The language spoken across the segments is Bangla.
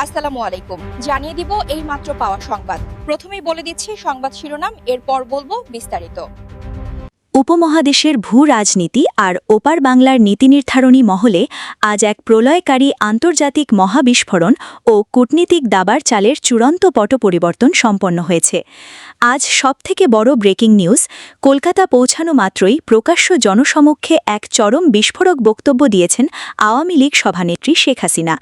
আসসালামু আলাইকুম। জানিয়ে দিব এই মাত্র পাওয়া সংবাদ। প্রথমেই বলে দিচ্ছি সংবাদ শিরোনাম, এরপর বলবো বিস্তারিত। উপমহাদেশের ভূ রাজনীতি আর ওপার বাংলার নীতিনির্ধারণী মহলে আজ এক প্রলয়কারী আন্তর্জাতিক মহাবিস্ফোরণ ও কূটনীতিক দাবার চালের চূড়ান্ত পট পরিবর্তন সম্পন্ন হয়েছে। আজ সবথেকে বড় ব্রেকিং নিউজ, কলকাতা পৌঁছানো মাত্রই প্রকাশ্য জনসমক্ষে এক চরম বিস্ফোরক বক্তব্য দিয়েছেন আওয়ামী লীগ সভানেত্রী শেখ হাসিনা।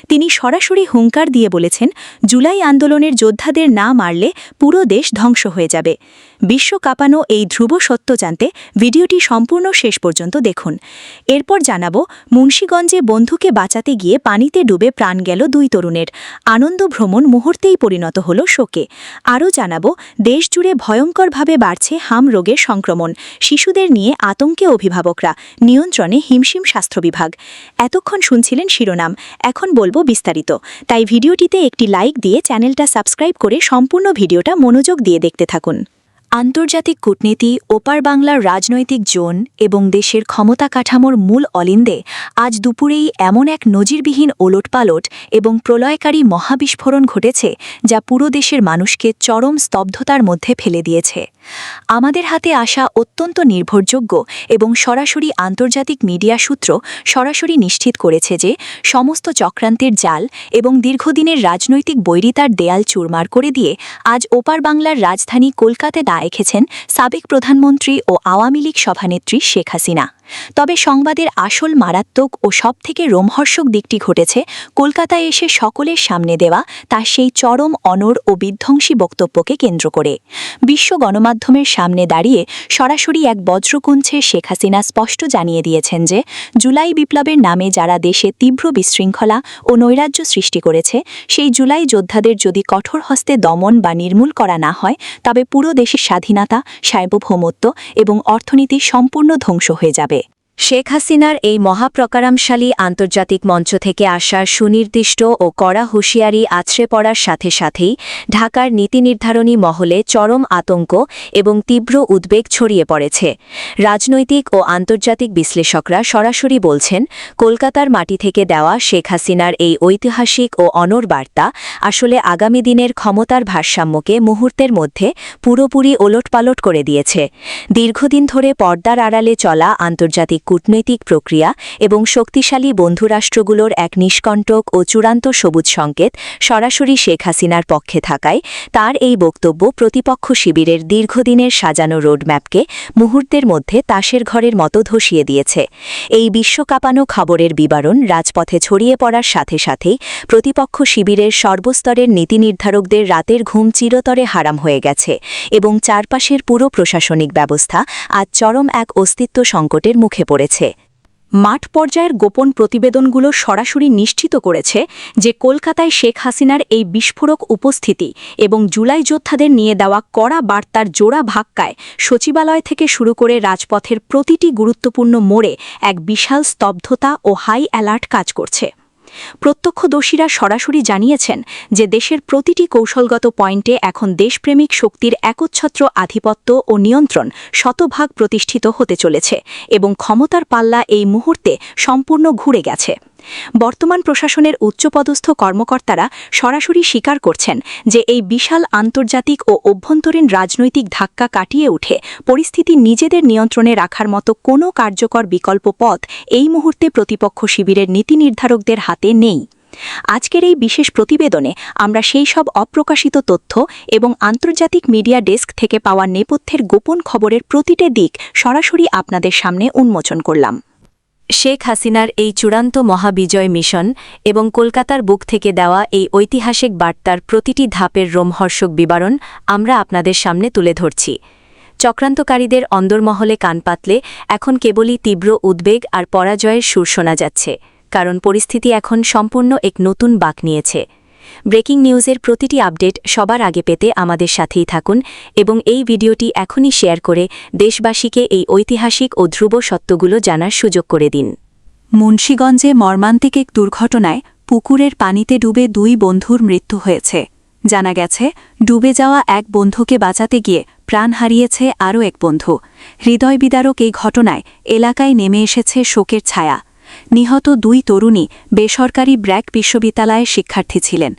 তিনি সরাসরি হুঙ্কার দিয়ে বলেছেন, জুলাই আন্দোলনের যোদ্ধাদের না মারলে পুরো দেশ ধ্বংস হয়ে যাবে। বিশ্ব কাঁপানো এই ধ্রুব সত্য জানতে ভিডিওটি সম্পূর্ণ শেষ পর্যন্ত দেখুন। এরপর জানাব, মুন্সিগঞ্জে বন্ধুকে বাঁচাতে গিয়ে পানিতে ডুবে প্রাণ গেল 2 তরুণের। আনন্দ ভ্রমণ মুহূর্তেই পরিণত হল শোকে। আরও জানাব, দেশজুড়ে ভয়ঙ্করভাবে বাড়ছে হাম রোগের সংক্রমণ। শিশুদের নিয়ে আতঙ্কে অভিভাবকরা, নিয়ন্ত্রণে হিমশিম স্বাস্থ্য বিভাগ। এতক্ষণ শুনছিলেন শিরোনাম, এখন বলবো বিস্তারিত। তাই ভিডিওটিতে একটি লাইক দিয়ে চ্যানেলটা সাবস্ক্রাইব করে সম্পূর্ণ ভিডিওটা মনোযোগ দিয়ে দেখতে থাকুন। আন্তর্জাতিক কূটনীতি, ওপার বাংলার রাজনৈতিক জোন এবং দেশের ক্ষমতা কাঠামোর মূল অলিন্দে আজ দুপুরেই এমন এক নজিরবিহীন ওলটপালট এবং প্রলয়কারী মহাবিস্ফোরণ ঘটেছে, যা পুরো দেশের মানুষকে চরম স্তব্ধতার মধ্যে ফেলে দিয়েছে। আমাদের হাতে আসা অত্যন্ত নির্ভরযোগ্য এবং সরাসরি আন্তর্জাতিক মিডিয়া সূত্র সরাসরি নিশ্চিত করেছে যে সমস্ত চক্রান্তের জাল এবং দীর্ঘদিনের রাজনৈতিক বৈরিতার দেয়াল চুরমার করে দিয়ে আজ ওপার বাংলার রাজধানী কলকাতায় না এঁকেছেন সাবেক প্রধানমন্ত্রী ও আওয়ামী লীগ সভানেত্রী শেখ হাসিনা। তবে সংবাদের আসল মারাত্মক ও সবথেকে রোমহর্ষক দিকটি ঘটেছে কলকাতায় এসে সকলের সামনে দেওয়া তার সেই চরম অনড় ও বিধ্বংসী বক্তব্যকে কেন্দ্র করে। বিশ্ব গণমাধ্যমের সামনে দাঁড়িয়ে সরাসরি এক বজ্রকঞ্চে শেখ হাসিনা স্পষ্ট জানিয়ে দিয়েছেন যে জুলাই বিপ্লবের নামে যারা দেশে তীব্র বিশৃঙ্খলা ও নৈরাজ্য সৃষ্টি করেছে, সেই জুলাই যোদ্ধাদের যদি কঠোর হস্তে দমন বা নির্মূল করা না হয়, তবে পুরো দেশের স্বাধীনতা, সার্বভৌমত্ব এবং অর্থনীতি সম্পূর্ণ ধ্বংস হয়ে যাবে। শেখ হাসিনার এই মহাপ্রকারামশালী আন্তর্জাতিক মঞ্চ থেকে আসা সুনির্দিষ্ট ও কড়া হুঁশিয়ারি আছড়ে পড়ার সাথে সাথেই ঢাকার নীতিনির্ধারণী মহলে চরম আতঙ্ক এবং তীব্র উদ্বেগ ছড়িয়ে পড়েছে। রাজনৈতিক ও আন্তর্জাতিক বিশ্লেষকরা সরাসরি বলছেন, কলকাতার মাটি থেকে দেওয়া শেখ হাসিনার এই ঐতিহাসিক ও অনড় বার্তা আসলে আগামী দিনের ক্ষমতার ভারসাম্যকে মুহূর্তের মধ্যে পুরোপুরি ওলটপালট করে দিয়েছে। দীর্ঘদিন ধরে পর্দার আড়ালে চলা আন্তর্জাতিক কূটনৈতিক প্রক্রিয়া এবং শক্তিশালী বন্ধুরাষ্ট্রগুলোর এক নিষ্কণ্টক ও চূড়ান্ত সবুজ সংকেত সরাসরি শেখ হাসিনার পক্ষে থাকায় তার এই বক্তব্য প্রতিপক্ষ শিবিরের দীর্ঘদিনের সাজানো রোডম্যাপকে মুহূর্তের মধ্যে তাসের ঘরের মতো ধসিয়ে দিয়েছে। এই বিশ্বকাপানো খবরের বিবরণ রাজপথে ছড়িয়ে পড়ার সাথে সাথেই প্রতিপক্ষ শিবিরের সর্বস্তরের নীতিনির্ধারকদের রাতের ঘুম চিরতরে হারাম হয়ে গেছে এবং চারপাশের পুরো প্রশাসনিক ব্যবস্থা আজ চরম এক অস্তিত্ব সংকটের মুখে পড়েছে। মাঠ পর্যায়ের গোপন প্রতিবেদনগুলো সরাসরি নিশ্চিত করেছে যে কলকাতায় শেখ হাসিনার এই বিস্ফোরক উপস্থিতি এবং জুলাই যোদ্ধাদের নিয়ে দেওয়া কড়া বার্তার জোড়া ধাক্কায় সচিবালয় থেকে শুরু করে রাজপথের প্রতিটি গুরুত্বপূর্ণ মোড়ে এক বিশাল স্তব্ধতা ও হাই অ্যালার্ট কাজ করছে। প্রত্যক্ষদর্শীরা সরাসরি জানিয়েছেন যে দেশের প্রতিটি কৌশলগত পয়েন্টে এখন দেশপ্রেমিক শক্তির একচ্ছত্র আধিপত্য ও নিয়ন্ত্রণ শতভাগ প্রতিষ্ঠিত হতে চলেছে এবং ক্ষমতার পাল্লা এই মুহূর্তে সম্পূর্ণ ঘুরে গেছে। বর্তমান প্রশাসনের উচ্চপদস্থ কর্মকর্তারা সরাসরি স্বীকার করছেন যে এই বিশাল আন্তর্জাতিক ও অভ্যন্তরীণ রাজনৈতিক ধাক্কা কাটিয়ে উঠে পরিস্থিতি নিজেদের নিয়ন্ত্রণে রাখার মতো কোনো কার্যকর বিকল্প পথ এই মুহূর্তে প্রতিপক্ষ শিবিরের নীতিনির্ধারকদের হাতে নেই। আজকের এই বিশেষ প্রতিবেদনে আমরা সেই সব অপ্রকাশিত তথ্য এবং আন্তর্জাতিক মিডিয়া ডেস্ক থেকে পাওয়া নেপথ্যের গোপন খবরের প্রতিটি দিক সরাসরি আপনাদের সামনে উন্মোচন করলাম। শেখ হাসিনার এই চূড়ান্ত মহাবিজয় মিশন এবং কলকাতার বুক থেকে দেওয়া এই ঐতিহাসিক বার্তার প্রতিটি ধাপের রোমহর্ষক বিবরণ আমরা আপনাদের সামনে তুলে ধরছি। চক্রান্তকারীদের অন্দরমহলে কান পাতলে এখন কেবলই তীব্র উদ্বেগ আর পরাজয়ের সুর শোনা যাচ্ছে, কারণ পরিস্থিতি এখন সম্পূর্ণ এক নতুন বাঁক নিয়েছে। ব্রেকিং নিউজের প্রতিটি আপডেট সবার আগে পেতে আমাদের সাথেই থাকুন এবং এই ভিডিওটি এখনই শেয়ার করে দেশবাসীকে এই ঐতিহাসিক ও ধ্রুব সত্যগুলো জানার সুযোগ করে দিন। মুন্সিগঞ্জে মর্মান্তিক এক দুর্ঘটনায় পুকুরের পানিতে ডুবে 2 বন্ধুর মৃত্যু হয়েছে। জানা গেছে, ডুবে যাওয়া এক বন্ধুকে বাঁচাতে গিয়ে প্রাণ হারিয়েছে আরও এক বন্ধু। হৃদয়বিদারক এই ঘটনায় এলাকায় নেমে এসেছে শোকের ছায়া। নিহত 2 তরুণী বেসরকারি ব্র্যাক বিশ্ববিদ্যালয়ের শিক্ষার্থী ছিলেন।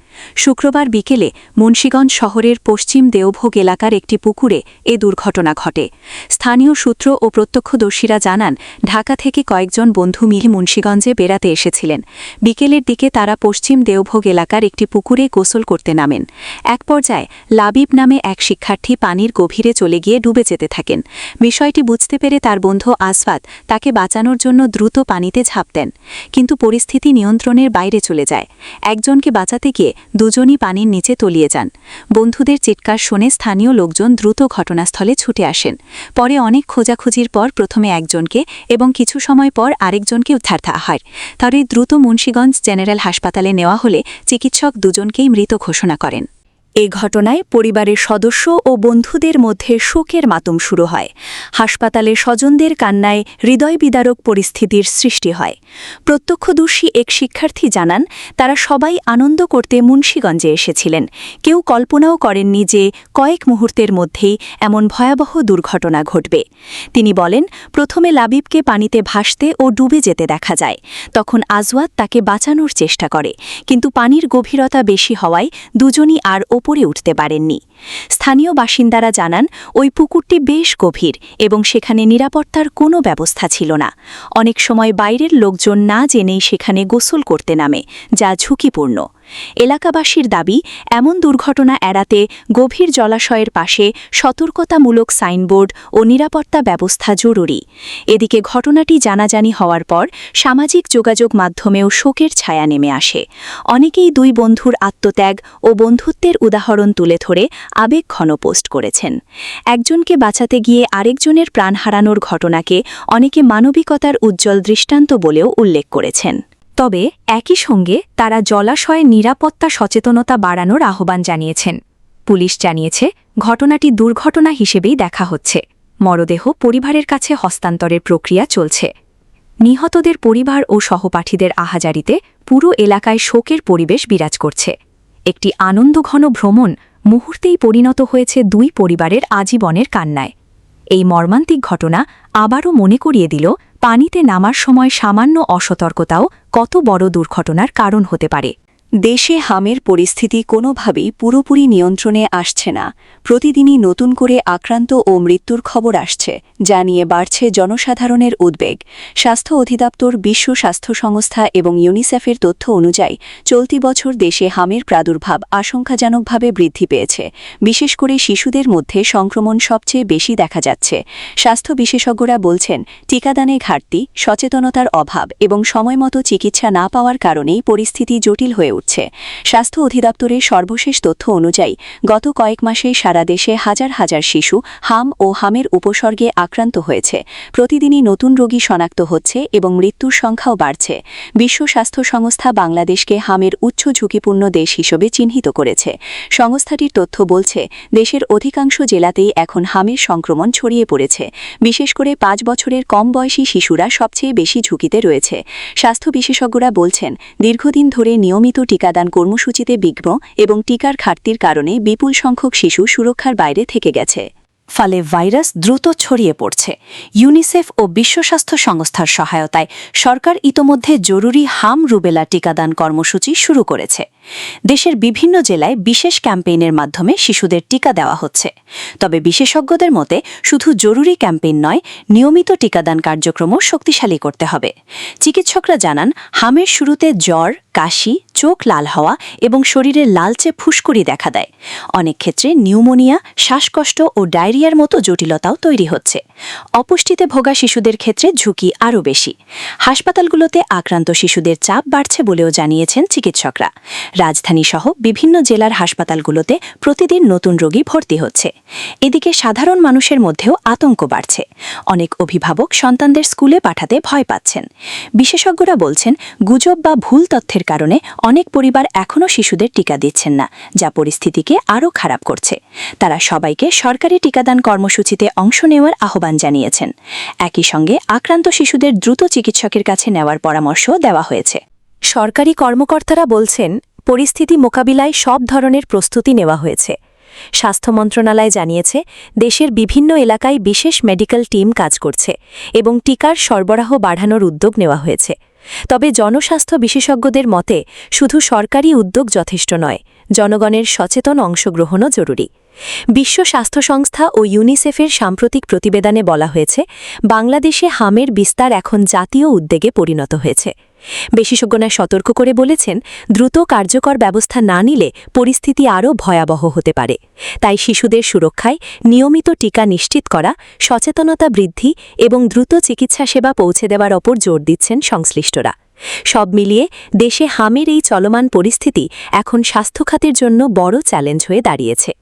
শুক্রবার বিকেলে মুন্সিগঞ্জ শহরের পশ্চিম দেওভোগ এলাকার একটি পুকুরে এ দুর্ঘটনা ঘটে। স্থানীয় সূত্র ও প্রত্যক্ষদর্শীরা জানান, ঢাকা থেকে কয়েকজন বন্ধু মিলে মুন্সিগঞ্জে বেড়াতে এসেছিলেন। বিকেলের দিকে তারা পশ্চিম দেওভোগ এলাকার একটি পুকুরে গোসল করতে নামেন। এক পর্যায়ে লাবিব নামে এক শিক্ষার্থী পানির গভীরে চলে গিয়ে ডুবে যেতে থাকেন। বিষয়টি বুঝতে পেরে তার বন্ধু আসফাত তাকে বাঁচানোর জন্য দ্রুত পানিতে ঝাঁপ দেন, কিন্তু পরিস্থিতি নিয়ন্ত্রণের বাইরে চলে যায়। একজনকে বাঁচাতে গিয়ে দুজনই পানির নিচে তলিয়ে যান। বন্ধুদের চিৎকার শুনে স্থানীয় লোকজন দ্রুত ঘটনাস্থলে ছুটে আসেন। পরে অনেক খোঁজাখুঁজির পর প্রথমে একজনকে এবং কিছু সময় পর আরেকজনকে উদ্ধার হয়। তবে দ্রুত মুন্সিগঞ্জ জেনারেল হাসপাতালে নেওয়া হলে চিকিৎসক দুজনকেই মৃত ঘোষণা করেন। এ ঘটনায় পরিবারের সদস্য ও বন্ধুদের মধ্যে শোকের মাতম শুরু হয়। হাসপাতালে স্বজনদের কান্নায় হৃদয়বিদারক পরিস্থিতির সৃষ্টি হয়। প্রত্যক্ষদর্শী এক শিক্ষার্থী জানান, তারা সবাই আনন্দ করতে মুন্সিগঞ্জে এসেছিলেন। কেউ কল্পনাও করেননি যে কয়েক মুহূর্তের মধ্যেই এমন ভয়াবহ দুর্ঘটনা ঘটবে। তিনি বলেন, প্রথমে লাবিবকে পানিতে ভাসতে ও ডুবে যেতে দেখা যায়। তখন আজওয়াত তাকে বাঁচানোর চেষ্টা করে, কিন্তু পানির গভীরতা বেশি হওয়ায় দুজনই আর ওপরে উঠতে পারেননি। স্থানীয় বাসিন্দারা জানান, ওই পুকুরটি বেশ গভীর এবং সেখানে নিরাপত্তার কোনো ব্যবস্থা ছিল না। অনেক সময় বাইরের লোকজন না জেনেই সেখানে গোসল করতে নামে, যা ঝুঁকিপূর্ণ। এলাকাবাসীর দাবি, এমন দুর্ঘটনা এড়াতে গভীর জলাশয়ের পাশে সতর্কতামূলক সাইনবোর্ড ও নিরাপত্তা ব্যবস্থা জরুরি। এদিকে ঘটনাটি জানাজানি হওয়ার পর সামাজিক যোগাযোগ মাধ্যমেও শোকের ছায়া নেমে আসে। অনেকেই 2 বন্ধুর আত্মত্যাগ ও বন্ধুত্বের উদাহরণ তুলে ধরে আবেগঘন পোস্ট করেছেন। একজনকে বাঁচাতে গিয়ে আরেকজনের প্রাণ হারানোর ঘটনাকে অনেকে মানবিকতার উজ্জ্বল দৃষ্টান্ত বলেও উল্লেখ করেছেন। তবে একই সঙ্গে তারা জলাশয়ে নিরাপত্তা সচেতনতা বাড়ানোর আহ্বান জানিয়েছেন। পুলিশ জানিয়েছে, ঘটনাটি দুর্ঘটনা হিসেবেই দেখা হচ্ছে। মরদেহ পরিবারের কাছে হস্তান্তরের প্রক্রিয়া চলছে। নিহতদের পরিবার ও সহপাঠীদের আহাজারিতে পুরো এলাকায় শোকের পরিবেশ বিরাজ করছে। একটি আনন্দঘন ভ্রমণ মুহূর্তেই পরিণত হয়েছে 2 পরিবারের আজীবনের কান্নায়। এই মর্মান্তিক ঘটনা আবারও মনে করিয়ে দিল, পানিতে নামার সময় সামান্য অসতর্কতাও কত বড় দুর্ঘটনার কারণ হতে পারে। দেশে হামের পরিস্থিতি কোনোভাবেই পুরোপুরি নিয়ন্ত্রণে আসছে না। প্রতিদিনই নতুন করে আক্রান্ত ও মৃত্যুর খবর আসছে, যা নিয়ে বাড়ছে জনসাধারণের উদ্বেগ। স্বাস্থ্য অধিদপ্তর, বিশ্ব স্বাস্থ্য সংস্থা এবং ইউনিসেফের তথ্য অনুযায়ী চলতি বছর দেশে হামের প্রাদুর্ভাব আশঙ্কাজনকভাবে বৃদ্ধি পেয়েছে। বিশেষ করে শিশুদের মধ্যে সংক্রমণ সবচেয়ে বেশি দেখা যাচ্ছে। স্বাস্থ্য বিশেষজ্ঞরা বলছেন, টিকাদানে ঘাটতি, সচেতনতার অভাব এবং সময়মতো চিকিৎসা না পাওয়ার কারণেই পরিস্থিতি জটিল হয়ে উঠছে। স্বাস্থ্য অধিদপ্তরের সর্বশেষ তথ্য অনুযায়ী গত কয়েক মাসে সারা দেশে হাজার হাজার শিশু হাম ও হামের উপসর্গে আক্রান্ত হয়েছে। প্রতিদিনই নতুন রোগী শনাক্ত হচ্ছে এবং মৃত্যুর সংখ্যাও বাড়ছে। বিশ্ব স্বাস্থ্য সংস্থা বাংলাদেশকে হামের উচ্চ ঝুঁকিপূর্ণ দেশ হিসেবে চিহ্নিত করেছে। সংস্থাটির তথ্য বলছে, দেশের অধিকাংশ জেলাতেই এখন হামের সংক্রমণ ছড়িয়ে পড়েছে। বিশেষ করে 5 বছরের কম বয়সী শিশুরা সবচেয়ে বেশি ঝুঁকিতে রয়েছে। স্বাস্থ্য বিশেষজ্ঞরা বলছেন, দীর্ঘদিন ধরে নিয়মিত টিকাদান কর্মসূচিতে বিঘ্ন এবং টিকার ঘাটতির কারণে বিপুল সংখ্যক শিশু সুরক্ষার বাইরে থেকে গেছে। ফলে ভাইরাস দ্রুত ছড়িয়ে পড়ছে। ইউনিসেফ ও বিশ্ব স্বাস্থ্য সংস্থার সহায়তায় সরকার ইতোমধ্যে জরুরি হাম রুবেলা টিকাদান কর্মসূচি শুরু করেছে। দেশের বিভিন্ন জেলায় বিশেষ ক্যাম্পেইনের মাধ্যমে শিশুদের টিকা দেওয়া হচ্ছে। তবে বিশেষজ্ঞদের মতে, শুধু জরুরি ক্যাম্পেইন নয়, নিয়মিত টিকাদান কার্যক্রমও শক্তিশালী করতে হবে। চিকিৎসকরা জানান, হামের শুরুতে জ্বর, কাশি, চোখ লাল হওয়া এবং শরীরে লালচে ফুসকুড়ি দেখা দেয়। অনেক ক্ষেত্রে নিউমোনিয়া, শ্বাসকষ্ট ও ডায়রিয়ার মতো জটিলতাও তৈরি হচ্ছে। অপুষ্টিতে ভোগা শিশুদের ক্ষেত্রে ঝুঁকি আরও বেশি। হাসপাতালগুলোতে আক্রান্ত শিশুদের চাপ বাড়ছে বলেও জানিয়েছেন চিকিৎসকরা। রাজধানীসহ বিভিন্ন জেলার হাসপাতালগুলোতে প্রতিদিন নতুন রোগী ভর্তি হচ্ছে। এদিকে সাধারণ মানুষের মধ্যেও আতঙ্ক বাড়ছে। অনেক অভিভাবক সন্তানদের স্কুলে পাঠাতে ভয় পাচ্ছেন। বিশেষজ্ঞরা বলছেন, গুজব বা ভুল তথ্যের কারণে অনেক পরিবার এখনও শিশুদের টিকা দিচ্ছেন না, যা পরিস্থিতিকে আরও খারাপ করছে। তারা সবাইকে সরকারি টিকাদান কর্মসূচিতে অংশ নেওয়ার আহ্বান জানিয়েছেন। একই সঙ্গে আক্রান্ত শিশুদের দ্রুত চিকিৎসকের কাছে নেওয়ার পরামর্শও দেওয়া হয়েছে। সরকারি কর্মকর্তারা বলছেন, পরিস্থিতি মোকাবিলায় সব ধরনের প্রস্তুতি নেওয়া হয়েছে। স্বাস্থ্য মন্ত্রণালয় জানিয়েছে, দেশের বিভিন্ন এলাকায় বিশেষ মেডিকেল টিম কাজ করছে এবং টিকার সরবরাহ বাড়ানোর উদ্যোগ নেওয়া হয়েছে। তবে জনস্বাস্থ্য বিশেষজ্ঞদের মতে শুধু সরকারি উদ্যোগ যথেষ্ট নয়, জনগণের সচেতন অংশগ্রহণও জরুরি। বিশ্ব স্বাস্থ্য সংস্থা ও ইউনিসেফের সাম্প্রতিক প্রতিবেদনে বলা হয়েছে, বাংলাদেশে হামের বিস্তার এখন জাতীয় উদ্বেগে পরিণত হয়েছে। বিশেষজ্ঞরা সতর্ক করে বলেছেন, দ্রুত কার্যকর ব্যবস্থা না নিলে পরিস্থিতি আরও ভয়াবহ হতে পারে। তাই শিশুদের সুরক্ষায় নিয়মিত টিকা নিশ্চিত করা, সচেতনতা বৃদ্ধি এবং দ্রুত চিকিৎসা সেবা পৌঁছে দেওয়ার ওপর জোর দিচ্ছেন সংশ্লিষ্টরা। সব মিলিয়ে দেশে হামের এই চলমান পরিস্থিতি এখন স্বাস্থ্য খাতের জন্য বড় চ্যালেঞ্জ হয়ে দাঁড়িয়েছে।